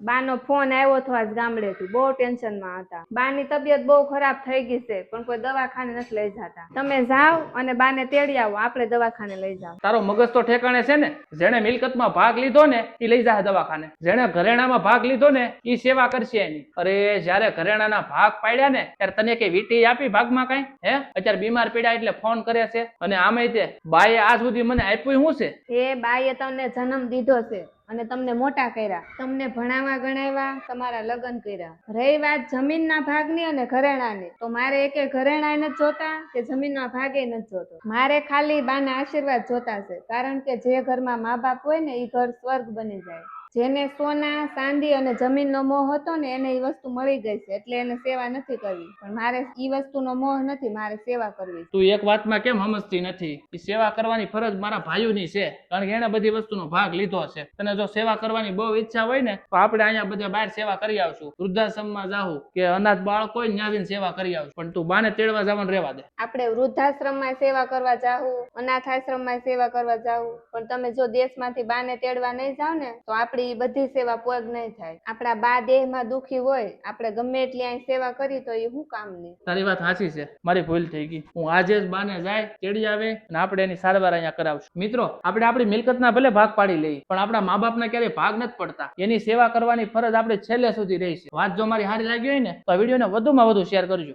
બાનો phone આવ્યો હતો આજ ગામડેથી, બહુ ટેન્શનમાં હતા. બાની તબિયત બહુ ખરાબ થઈ ગઈ છે, પણ કોઈ દવાખાને નથી લઈ જતા. તમે જાઓ અને બાને તેડી આવો, આપણે દવાખાને લઈ જાવ. તારો મગજ તો ઠેકાણે છે ને? જેને મિલકતમાં ભાગ લીધો ને એ લઈ જાય દવાખાને, જેને ઘરેણામાં ભાગ લીધો ને એ સેવા કરશે એની. અરે જયારે ઘરેણાના ભાગ પાડ્યા ને ત્યારે તને કઈ વીટી આપી ભાગમાં કઈ? હે, અત્યારે બીમાર પડ્યા એટલે ફોન કરે છે. અને આમે તે બાએ આજ સુધી મને આપ્યું શું છે? એ બાએ તમને જન્મ દીધો છે અને તમને મોટા કર્યા, તમને ભણાવવા ગણાવ્યા, તમારા લગ્ન કર્યા. રહી વાત જમીનના ભાગની અને ઘરેણાની, તો મારે એકે ઘરેણાય નથી જોતા કે જમીનના ભાગે નથી જોતો. મારે ખાલી બાના આશીર્વાદ જોતા છે, કારણ કે જે ઘરમાં મા બાપ હોય ને એ ઘર સ્વર્ગ બની જાય. જેને સોના ચાંદી અને જમીનનો મોહ હતો ને એને એ વસ્તુ મળી ગઈ છે, એટલે એને સેવા નથી કરવી. પણ મારે ઈ વસ્તુનો મોહ નથી, મારે સેવા કરવી. તું એક વાતમાં કેમ સમજતી નથી? એ સેવા કરવાની ફરજ મારા ભાઈઓની છે, કારણ કે એને બધી વસ્તુનો ભાગ લીધો છે. તને જો સેવા કરવાની બહુ ઈચ્છા હોય ને તો આપણે અહીંયા બધા બહાર સેવા કરી આવશું, વૃદ્ધાશ્રમમાં જાવું કે અનાથ બાળક હોય ત્યાં જઈને સેવા કરી આવશું. પણ તું બાને તેડવા જવાનું રહેવા દે. આપણે વૃદ્ધાશ્રમમાં સેવા કરવા જાવું, અનાથ આશ્રમમાં સેવા કરવા જાવું, પણ તમે જો દેશમાંથી બાને તેડવા નહીં જાવ ને તો આપણી બધી સેવા પૂર્ણ નહીં થાય. આપણા બા દેહમાં દુખી હોય, આપણે ગમે એટલી અહીં સેવા કરી તો એ શું કામની? તારી વાત સાચી છે, મારી ભૂલ થઈ ગઈ. હું આજે જ બાને જાય તેડી આવે અને આપણે એની સારવાર અહીંયા કરાવશું. મિત્રો, આપણે આપણી મિલકતના ભલે ભાગ પાડી લઈએ, પણ આપણા મા બાપના ક્યારેય ભાગ નથી પડતા. એની સેવા કરવાની ફરજ આપણે છેલ્લે સુધી રહી છે. વાત જો મારી સારી લાગી હોય ને તો આ વિડીયોને વધુમાં વધુ શેર કરજો.